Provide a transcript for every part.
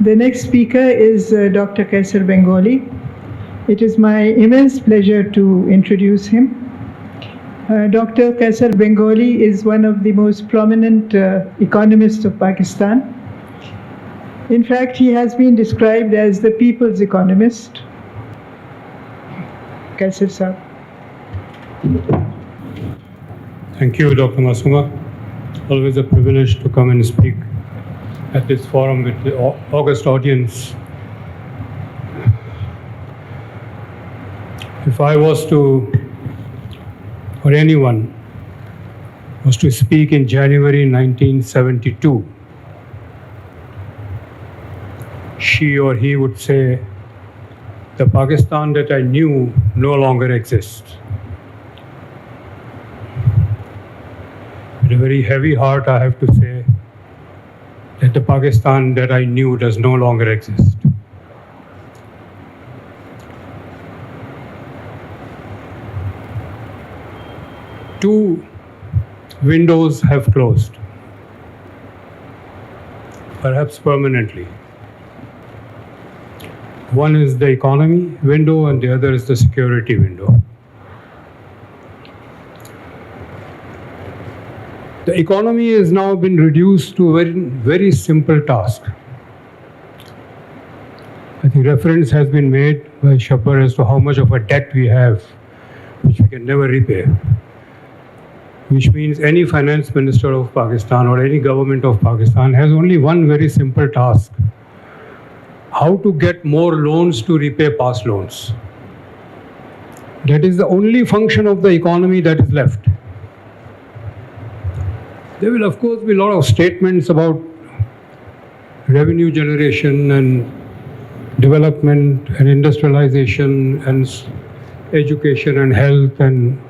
The next speaker is Dr. Kaiser Bengali. It is my immense pleasure to introduce him. Dr. Kaiser Bengali is one of the most prominent economists of Pakistan. In fact, he has been described as the people's economist. Kaiser sir. Thank you, Dr. Masuma. Always a privilege to come and speak at this forum with the august audience. If I was to, or anyone was to speak in January 1972, she or he would say, the Pakistan that I knew no longer exists. With a very heavy heart, I have to say that the Pakistan that I knew does no longer exist. Two windows have closed, perhaps permanently. One is the economy window and the other is the security window. The economy has now been reduced to a very, very simple task. I think reference has been made by Shapar as to how much of a debt we have, which we can never repay. Which means any finance minister of Pakistan or any government of Pakistan has only one very simple task: how to get more loans to repay past loans. That is the only function of the economy that is left. There will, of course, be a lot of statements about revenue generation and development and industrialization and education and health and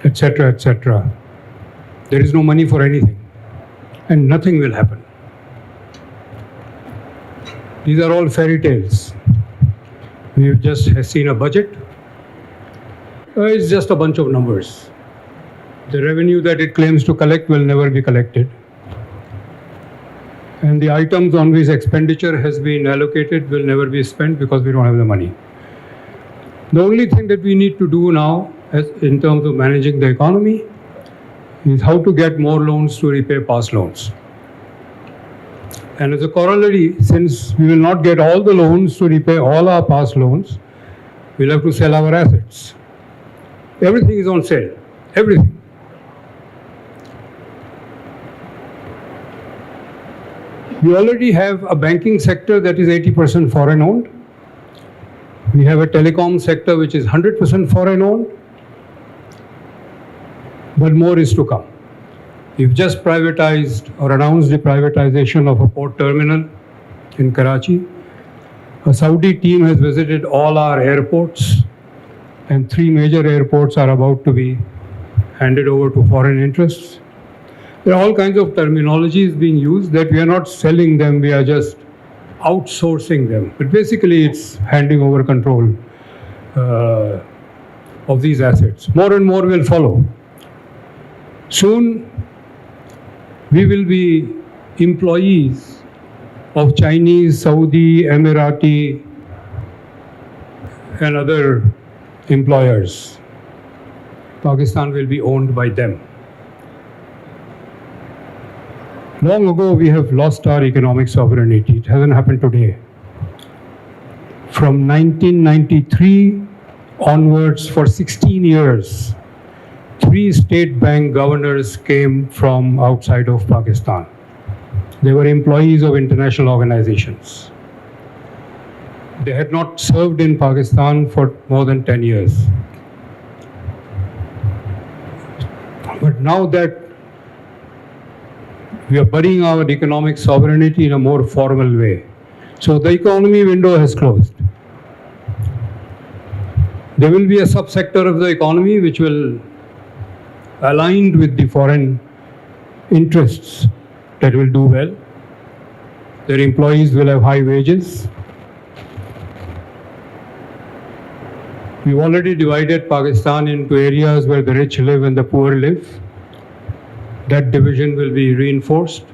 etc., etc. There is no money for anything and nothing will happen. These are all fairy tales. We've just seen a budget. It's just a bunch of numbers. The revenue that it claims to collect will never be collected. And the items on which expenditure has been allocated will never be spent because we don't have the money. The only thing that we need to do now, in terms of managing the economy, is how to get more loans to repay past loans. And as a corollary, since we will not get all the loans to repay all our past loans, we'll have to sell our assets. Everything is on sale. Everything. We already have a banking sector that is 80% foreign owned. We have a telecom sector which is 100% foreign owned. But more is to come. We've just privatized or announced the privatization of a port terminal in Karachi. A Saudi team has visited all our airports, and 3 major airports are about to be handed over to foreign interests. There are all kinds of terminologies being used that we are not selling them, we are just outsourcing them. But basically it's handing over control of these assets. More and more will follow. Soon we will be employees of Chinese, Saudi, Emirati and other employers. Pakistan will be owned by them. Long ago, we have lost our economic sovereignty. It hasn't happened today. From 1993 onwards, for 16 years, 3 state bank governors came from outside of Pakistan. They were employees of international organizations. They had not served in Pakistan for more than 10 years. But now that we are burying our economic sovereignty in a more formal way. So the economy window has closed. There will be a subsector of the economy which will aligned with the foreign interests that will do well. Their employees will have high wages. We've already divided Pakistan into areas where the rich live and the poor live. That division will be reinforced.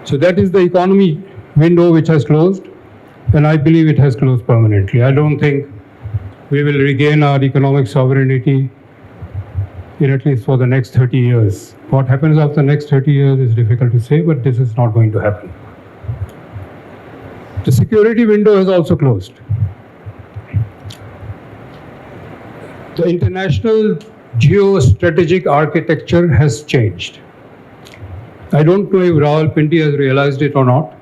So that is the economy window which has closed, and I believe it has closed permanently. I don't think we will regain our economic sovereignty in at least for the next 30 years. What happens after the next 30 years is difficult to say, but this is not going to happen. The security window has also closed. The international geostrategic architecture has changed. I don't know if Rawalpindi has realized it or not,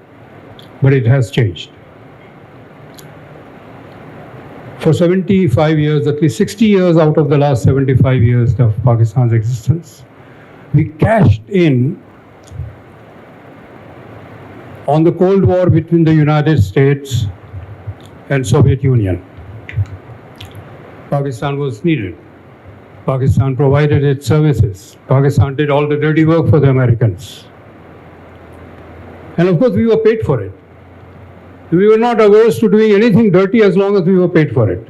but it has changed. For 75 years, at least 60 years out of the last 75 years of Pakistan's existence, we cashed in on the Cold War between the United States and Soviet Union. Pakistan was needed. Pakistan provided its services. Pakistan did all the dirty work for the Americans. And of course, we were paid for it. We were not averse to doing anything dirty as long as we were paid for it.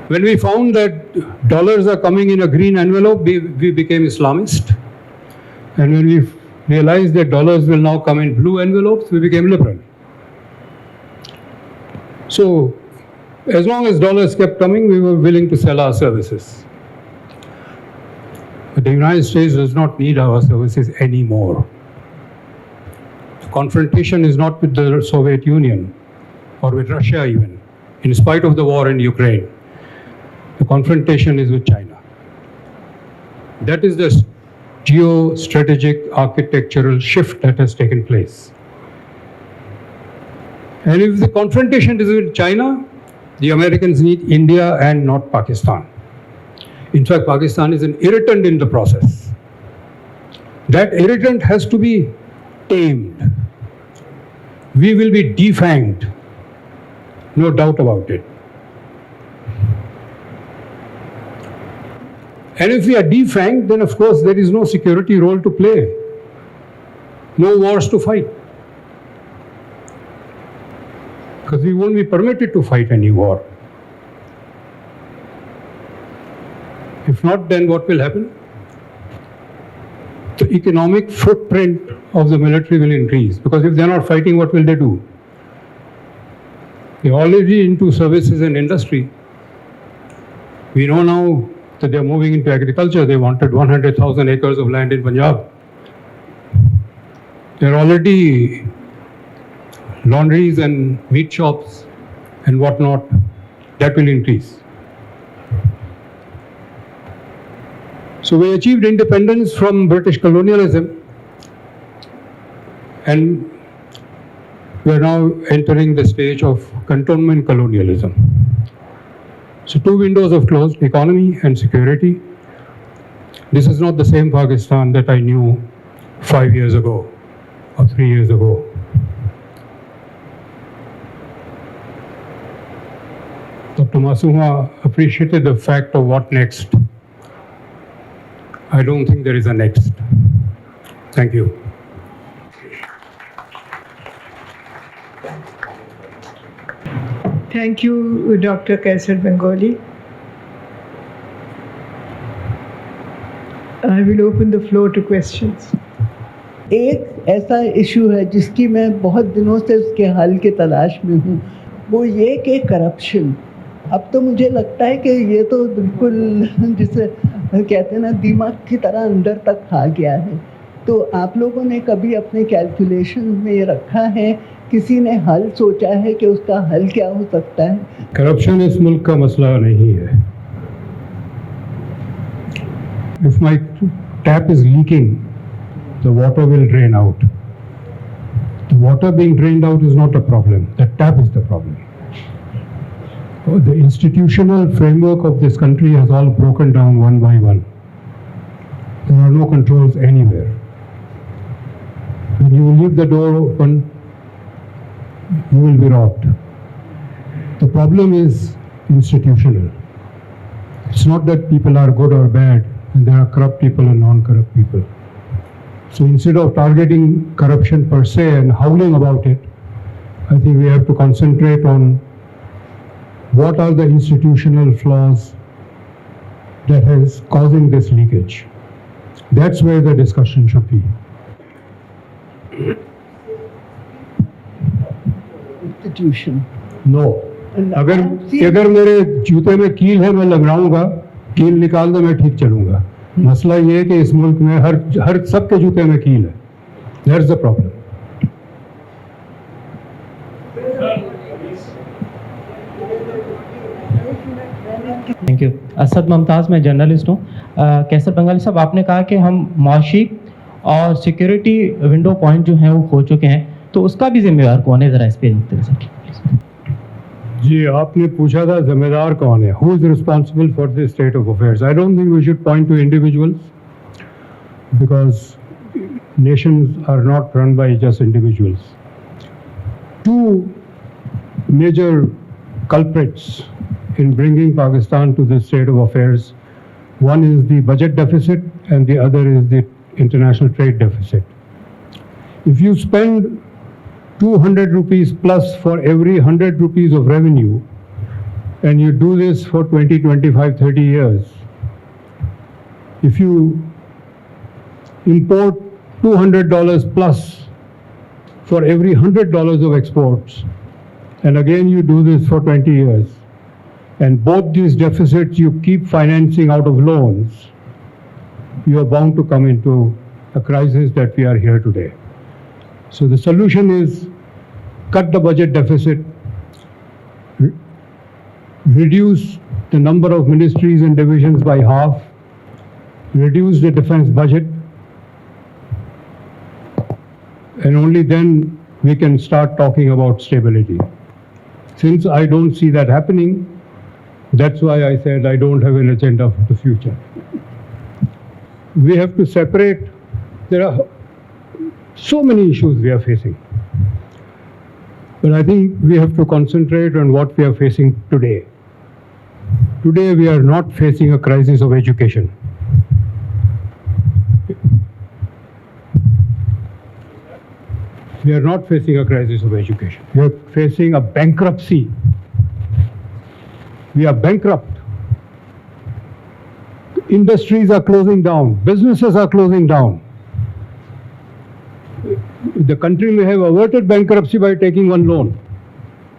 When we found that dollars are coming in a green envelope, we became Islamist. And when we realized that dollars will now come in blue envelopes, we became liberal. So, as long as dollars kept coming, we were willing to sell our services. But the United States does not need our services anymore. The confrontation is not with the Soviet Union or with Russia even, in spite of the war in Ukraine. The confrontation is with China. That is the geostrategic architectural shift that has taken place. And if the confrontation is with China, the Americans need India and not Pakistan. In fact, Pakistan is an irritant in the process. That irritant has to be tamed. We will be defanged, no doubt about it. And if we are defanged, then of course there is no security role to play, no wars to fight. Because we won't be permitted to fight any war. If not, then what will happen? The economic footprint of the military will increase, because if they're not fighting, what will they do? They're already into services and industry. We know now that they're moving into agriculture. They wanted 100,000 acres of land in Punjab. They're already laundries and meat shops and whatnot. That will increase. So we achieved independence from British colonialism, and we are now entering the stage of cantonment colonialism. So two windows have closed, economy and security. This is not the same Pakistan that I knew 5 years ago or 3 years ago. Dr. Masuma appreciated the fact of what next. I don't think there is a next. Thank you. Thank you, Dr. Kaiser Bengali. I will open the floor to questions. एक ऐसा issue है जिसकी मैं बहुत दिनों से उसके हल की तलाश में हूँ, वो ये कि करप्शन। अब तो मुझे लगता है कि ये तो बिल्कुल जिसे कहते हैं ना दिमाग की तरह अंदर तक आ गया है। तो आप लोगों ने कभी अपने कैलकुलेशन में ये रखा है, किसी ने हल सोचा है कि उसका हल क्या हो सकता है? करप्शन इस मुल्क का मसला नहीं है. If my tap is leaking, the water will drain out. The water being drained out is not a problem. The tap is the problem. The institutional framework of this country has all broken down one by one. There are no controls anywhere. When you leave the door open, you will be robbed. The problem is institutional. It's not that people are good or bad, and there are corrupt people and non-corrupt people. So instead of targeting corruption per se and howling about it, I think we have to concentrate on what are the institutional flaws that is causing this leakage. That's where the discussion should be. Institution. No. अगर मेरे जूते में कील है मैं लगाऊंगा, कील निकाल दो मैं ठीक चलूंगा. मसला ये है कि इस मुल्क में हर सबके जूते में कील है. That's the problem. Thank you. Asad Mumtaz, मैं जर्नलिस्ट हूँ. कैसर बंगाली साहब, आपने कहा कि हम मुआशी और सिक्योरिटी विंडो पॉइंट जो हैं वो खो चुके हैं, तो उसका भी जिम्मेदार कौन है? ज़रा इस पर जी, आपने पूछा था जिम्मेदार कौन है, who is responsible for this state of affairs. I don't think we should point to individuals, because nations are not run by just individuals. Two major culprits in bringing Pakistan to this state of affairs. One is the budget deficit and the other is the international trade deficit. If you spend 200 rupees plus for every 100 rupees of revenue, and you do this for 20, 25, 30 years, if you import $200 plus for every $100 of exports, and again you do this for 20 years, and both these deficits you keep financing out of loans, you are bound to come into a crisis that we are here today. So the solution is cut the budget deficit, reduce the number of ministries and divisions by half, reduce the defense budget, and only then we can start talking about stability. Since I don't see that happening, that's why I said I don't have an agenda for the future. We have to separate. There are so many issues we are facing. But I think we have to concentrate on what we are facing today. Today we are not facing a crisis of education. We are not facing a crisis of education. We are facing a bankruptcy. We are bankrupt. Industries are closing down. Businesses are closing down. The country may have averted bankruptcy by taking one loan,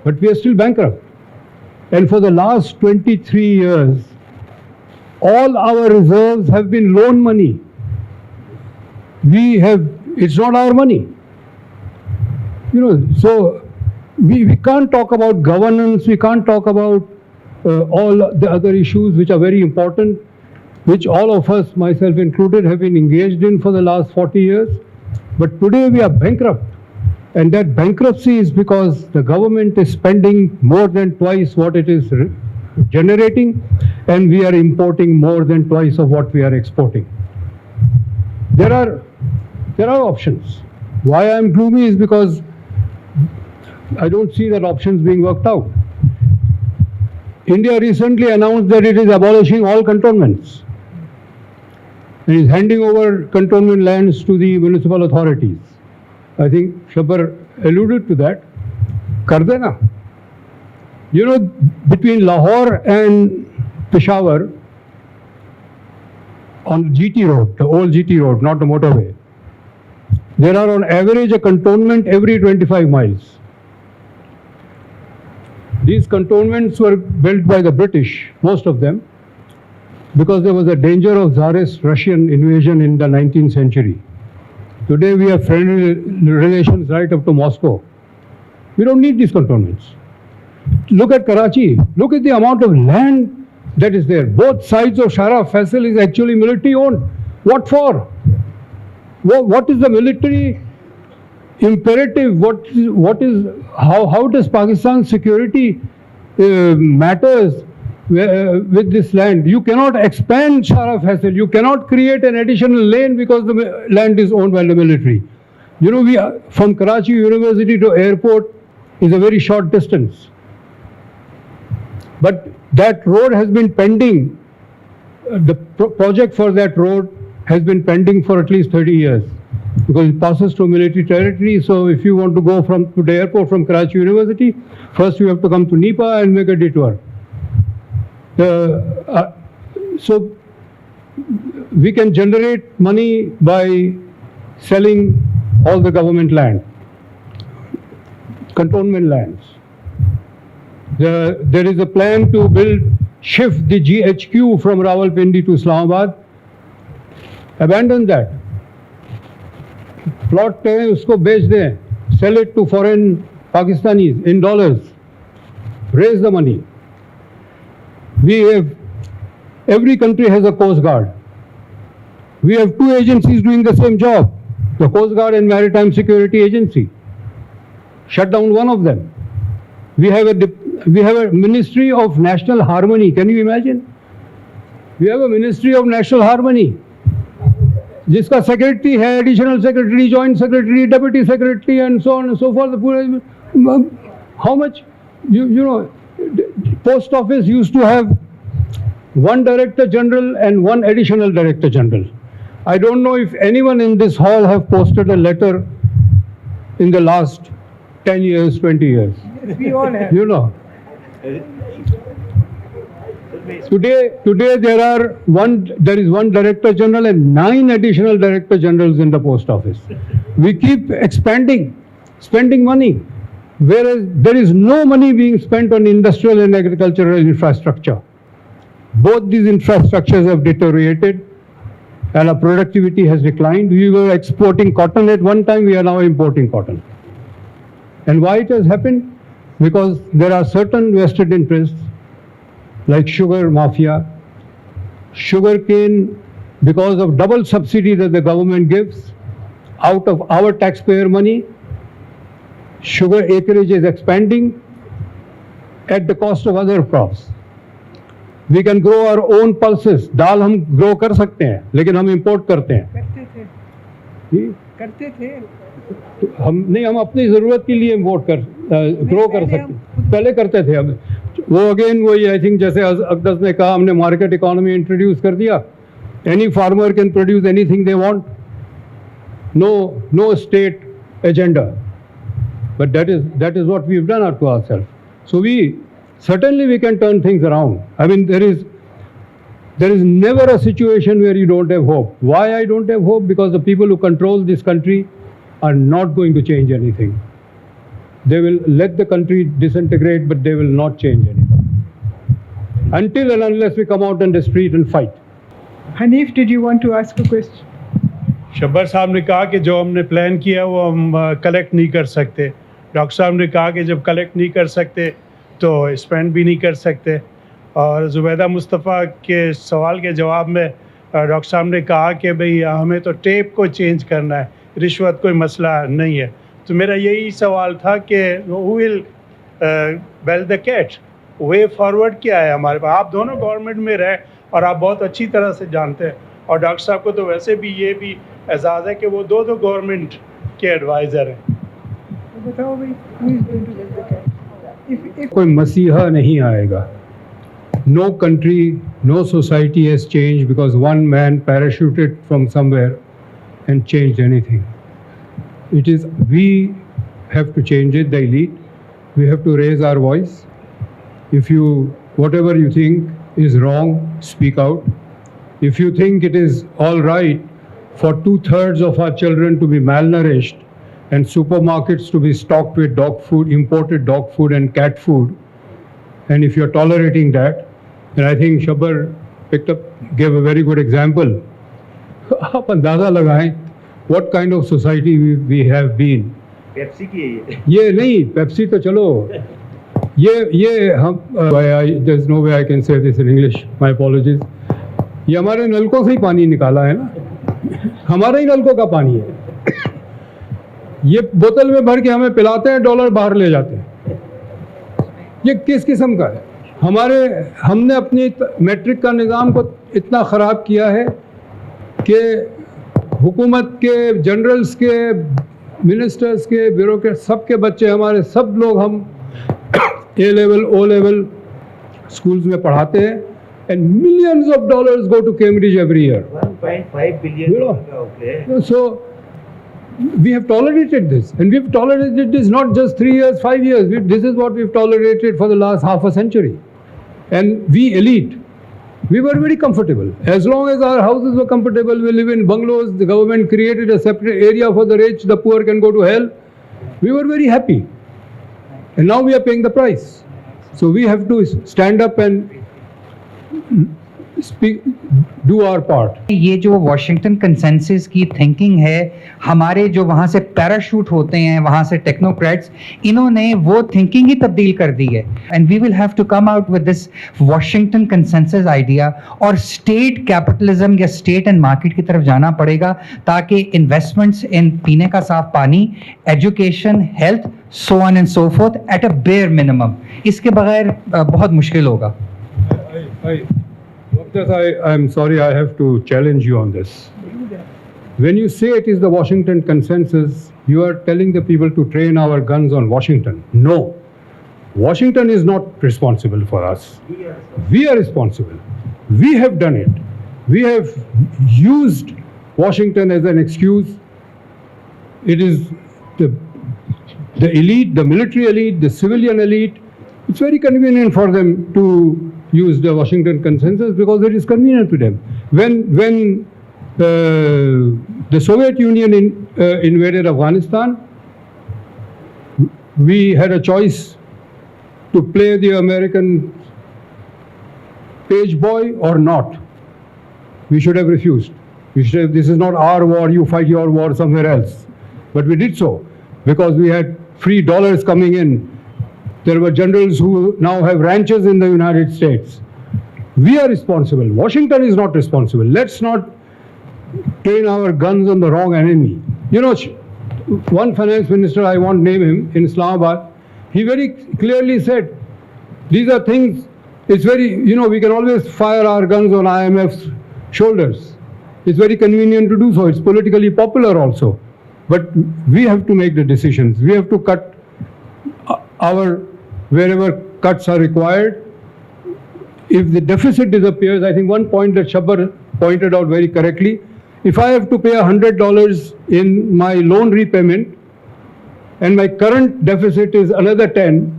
but we are still bankrupt. And for the last 23 years, all our reserves have been loan money. It's not our money. So we can't talk about governance, we can't talk about all the other issues which are very important, which all of us, myself included, have been engaged in for the last 40 years. But today we are bankrupt. And that bankruptcy is because the government is spending more than twice what it is generating, and we are importing more than twice of what we are exporting. There are options. Why I am gloomy is because I don't see that options being worked out. India recently announced that it is abolishing all cantonments. It is handing over cantonment lands to the municipal authorities. I think Shabbar alluded to that. Kar dena. Between Lahore and Peshawar, on GT road, the old GT road, not the motorway, there are on average a cantonment every 25 miles. These cantonments were built by the British, most of them, because there was a danger of Tsarist Russian invasion in the 19th century. Today we have friendly relations right up to Moscow. We don't need these cantonments. Look at Karachi. Look at the amount of land that is there. Both sides of Shara Faisal is actually military owned. What for? What is the military imperative? How does Pakistan's security matters with this land? You cannot expand Shara Faisal. You cannot create an additional lane because the land is owned by the military. From Karachi University to airport is a very short distance. But that road has been pending. The project for that road has been pending for at least 30 years. because it passes through military territory. So if you want to go to the airport from Karachi University, first you have to come to Nipa and make a detour. So we can generate money by selling all the government land, cantonment lands. There is a plan to shift the GHQ from Rawalpindi to Islamabad. Abandon that. Plot करें, उसको बेच दें. Sell it to foreign Pakistanis in dollars. Raise the money. Every country has a Coast Guard. We have two agencies doing the same job, the Coast Guard and Maritime Security Agency. Shut down one of them. We have a Ministry of National Harmony. Can you imagine? We have a Ministry of National Harmony. जिसका secretary है, additional secretary, joint secretary, deputy secretary and so on and so forth. How much, you know, post office used to have one director general and one additional director general. I don't know if anyone in this hall have posted a letter in the last 10 years, 20 years. We all have. You know. Today there is one director general and 9 additional director generals in the post office. We keep spending money, whereas there is no money being spent on industrial and agricultural infrastructure. Both these infrastructures have deteriorated and our productivity has declined. We were exporting cotton at one time, we are now importing cotton. And why it has happened? Because there are certain vested interests like sugar mafia, sugar cane, because of double subsidy that the government gives out of our taxpayer money, sugar acreage is expanding at the cost of other crops. We can grow our own pulses. दाल हम grow कर सकते हैं, लेकिन हम import करते हैं. करते थे. हम अपनी ज़रूरत के लिए import grow कर सकते हैं. पहले करते थे. अब वो अगेन वही, आई थिंक जैसे अकदस ने कहा, हमने मार्केट इकोनॉमी इंट्रोड्यूस कर दिया. Any farmer can produce anything they want. No state agenda. But that is what we've done to ourselves. So certainly we can turn things around. I mean, there is never a situation where you don't have hope. Why I don't have hope? Because the people who control this country are not going to change anything. They will let the country disintegrate, but they will not change anything. Until and unless we come out on the street and fight. Hanif, did you want to ask a question? Shabbar साहब ने कहा कि जो हमने plan किया वो हम collect नहीं कर सकते. डॉक्टर साहब ने कहा कि जब कलेक्ट नहीं कर सकते तो स्पेंड भी नहीं कर सकते. और जुबैदा मुस्तफ़ा के सवाल के जवाब में डॉक्टर साहब ने कहा कि भाई हमें तो टेप को चेंज करना है, रिश्वत कोई मसला नहीं है. तो मेरा यही सवाल था कि who will bell the cat, way forward क्या है हमारे पास. आप दोनों गवर्नमेंट में रहे और आप बहुत अच्छी तरह से जानते हैं, और डॉक्टर साहब को तो वैसे भी ये भी एजाज़ है कि वो दो गवर्नमेंट के एडवाइज़र हैं. बताओ भाई, who is going to get the cash? कोई मसीहा नहीं आएगा. No country, no society has changed because one man parachuted from somewhere and changed anything. It is, we have to change it, the elite. We have to raise our voice. Whatever you think is wrong, speak out. If you think it is all right for 2/3 of our children to be malnourished and supermarkets to be stocked with dog food, imported dog food and cat food, and if you're tolerating that, and I think Shabbar gave a very good example. आप अंदाज़ा लगाएं what kind of society we have been. Pepsi की है ये नहीं, Pepsi तो चलो, ये हम there's no way I can say this in English, my apologies. ये हमारे नलकों से ही पानी निकाला है ना, हमारा ही नलकों का पानी है. ये बोतल में भर के हमें पिलाते हैं, डॉलर बाहर ले जाते हैं. ये किस किस्म का है? हमने अपनी मैट्रिक का निज़ाम को इतना ख़राब किया है कि हुकूमत के, जनरल्स के, मिनिस्टर्स के, ब्यूरोक्रेट, सब के बच्चे हमारे, सब लोग हम A level, O level schools में पढ़ाते हैं. And millions of dollars go to Cambridge every year. 1.5 billion. So we have tolerated this, and we've tolerated this not just 3 years, 5 years. This is what we've tolerated for the last half a century. And we elite, we were very comfortable. As long as our houses were comfortable, we live in bungalows, the government created a separate area for the rich, the poor can go to hell. We were very happy. And now we are paying the price. So we have to stand up and speak, do our part. ये जो Washington consensus की thinking है, हमारे जो वहाँ से parachute होते हैं, वहाँ से टेक्नोक्रेट्स, इन्होंने वो थिंकिंग ही तब्दील कर दी है. And we will have to come out with this Washington consensus idea, और स्टेट कैपिटलिज्म या स्टेट एंड मार्केट की तरफ जाना पड़ेगा ताकि इन्वेस्टमेंट्स इन पीने का साफ पानी, education, health, so on and so fourth at a bare minimum. इसके बगैर बहुत मुश्किल होगा. I'm sorry, I have to challenge you on this. When you say it is the Washington consensus, you are telling the people to train our guns on Washington. No. Washington is not responsible for us. We are responsible. We have done it. We have used Washington as an excuse. It is the elite, the military elite, the civilian elite. It's very convenient for them to use the Washington consensus because it is convenient to them. When the Soviet Union invaded Afghanistan, we had a choice to play the American page boy or not. We should have refused. We should have, this is not our war, you fight your war somewhere else. But we did so because we had free dollars coming in. There were generals who now have ranches in the United States. We are responsible. Washington is not responsible. Let's not train our guns on the wrong enemy. You know, one finance minister, I won't name him, in Islamabad, he very clearly said, these are things, it's very, you know, we can always fire our guns on IMF's shoulders. It's very convenient to do so. It's politically popular also. But we have to make the decisions. We have to cut wherever cuts are required. If the deficit disappears, I think one point that Shabbar pointed out very correctly, if I have to pay $100 in my loan repayment and my current deficit is another 10,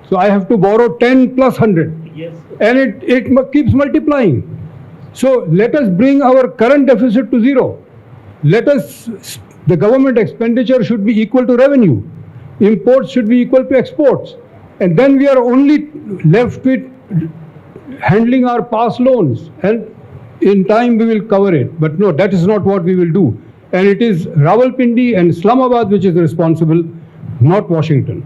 so I have to borrow 10 plus 100. Yes. And it keeps multiplying. So let us bring our current deficit to zero. The government expenditure should be equal to revenue. Imports should be equal to exports. And then we are only left with handling our past loans. And in time we will cover it. But no, that is not what we will do. And it is Rawalpindi and Islamabad which is responsible, not Washington.